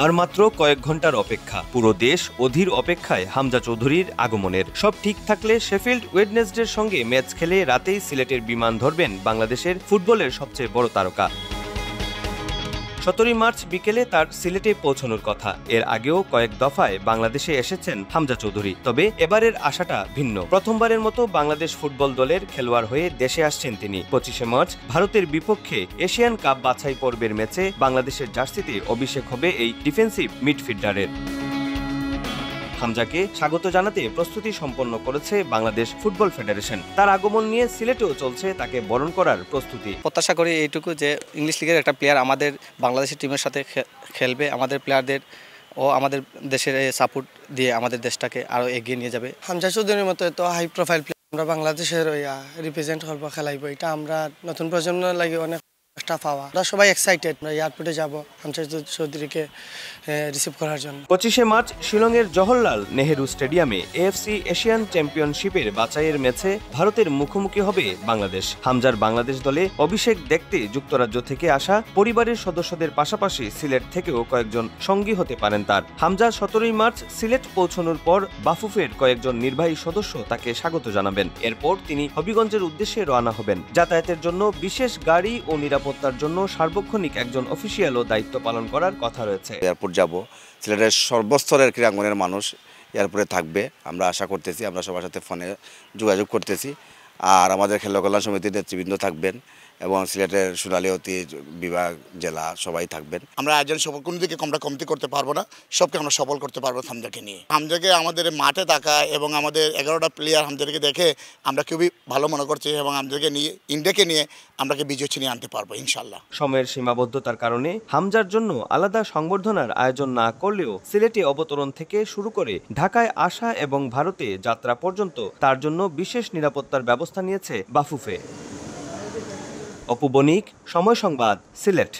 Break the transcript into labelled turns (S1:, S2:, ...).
S1: আর মাত্র কয়েক ঘন্টার অপেক্ষা, পুরো দেশ অধীর অপেক্ষায় হামজা চৌধুরীর আগমনের। সব ঠিক থাকলে শেফিল্ড ওয়েডনেসডের সঙ্গে ম্যাচ খেলে রাতেই সিলেটের বিমান ধরবেন বাংলাদেশের ফুটবলের সবচেয়ে বড় তারকা। 17 মার্চ বিকেলে তার সিলেটে পৌঁছানোর কথা। এর আগেও কয়েক দফায় বাংলাদেশে এসেছেন হামজা চৌধুরী, তবে এবারের আশাটা ভিন্ন। প্রথমবারের মতো বাংলাদেশ ফুটবল দলের খেলোয়াড় হয়ে দেশে আসছেন তিনি। 25 মার্চ ভারতের বিপক্ষে এশিয়ান কাপ বাছাই পর্বের ম্যাচে বাংলাদেশের জার্সিতে অভিষেক হবে এই ডিফেন্সিভ মিডফিল্ডারের। হামজাকে স্বাগত জানাতে প্রস্তুতি সম্পন্ন করেছে বাংলাদেশ ফুটবল ফেডারেশন। তার আগমন নিয়ে সিলেটেও চলছে তাকে বরণ করার প্রস্তুতি।
S2: প্রত্যাশা করি এইটুকু যে ইংলিশ লিগের একটা প্লেয়ার আমাদের বাংলাদেশের টিমের সাথে খেলবে, আমাদের প্লেয়ারদের ও আমাদের দেশের সাপোর্ট দিয়ে আমাদের দেশটাকে আরও এগিয়ে নিয়ে যাবে।
S3: হামজা চৌধুরীর মতো এত হাই প্রোফাইল প্লেয়ার আমরা বাংলাদেশের রিপ্রেজেন্ট করবো, খেলাইবো, এটা আমরা নতুন প্রজন্মের লাগে অনেক পাওয়া। আমরা সবাই এক্সাইটেড, আমরা এয়ারপোর্টে যাব হামজা চৌধুরীকে রিসিভ করার জন্য।
S1: 25 মার্চ শিলংয়ের জওহরলাল নেহেরু স্টেডিয়ামে এএফসি এশিয়ান চ্যাম্পিয়নশিপের বাছাইয়ের ম্যাচে ভারতের মুখোমুখি হবে বাংলাদেশ। হামজার বাংলাদেশ দলে অভিষেক দেখতে যুক্তরাজ্য থেকে আসা পরিবারের সদস্যদের পাশাপাশি সিলেট থেকেও কয়েকজন সঙ্গী হতে পারেন তার। হামজা 17 মার্চ সিলেট পৌঁছানোর পর বাফুফের কয়েকজন নির্বাহী সদস্য তাকে স্বাগত জানাবেন। এরপর তিনি হবিগঞ্জের উদ্দেশ্যে রওনা হবেন। যাতায়াতের জন্য বিশেষ গাড়ি ও নিরাপত্তার জন্য সার্বক্ষণিক একজন অফিসিয়ালও দায়িত্ব পালন করার কথা রয়েছে।
S4: এয়ারপোর্ট যাব, সিলেটের সর্বস্তরের ক্রীড়াঙ্গনের মানুষ এয়ারপোর্টে থাকবে, আমরা আশা করতেছি। আমরা সবার সাথে ফোনে যোগাযোগ করতেছি। আর আমাদের খেলা কল্যাণ সমিতির নেতৃবৃন্দ থাকবেন এবং সিলেটের সোনালী অতীত বিভাগ, জেলা সবাই থাকবেন।
S5: আমরা একজন সফল কোনো দিকে আমরা কমতি করতে পারবো না, সবকে আমরা সফল করতে পারবো হামজাকে নিয়ে। হামজাকে আমাদের মাঠে থাকা এবং আমাদের 11টা প্লেয়ার হামজাকে দেখে আমরা খুবই ভালো মনে করছি এবং হামজাকে নিয়ে ইন্ডিয়াকে নিয়ে আমরাকে বিজয় ছিনিয়ে আনতে পারবো ইনশাল্লাহ।
S1: সময়ের সীমাবদ্ধতার কারণে হামজার জন্য আলাদা সংবর্ধনার আয়োজন না করলেও সিলেটে অবতরণ থেকে শুরু করে ঢাকায় আসা এবং ভারতে যাত্রা পর্যন্ত তার জন্য বিশেষ নিরাপত্তার ব্যবস্থা নিয়েছে বাফুফে। অপু বণিক, সময় সংবাদ, সিলেট।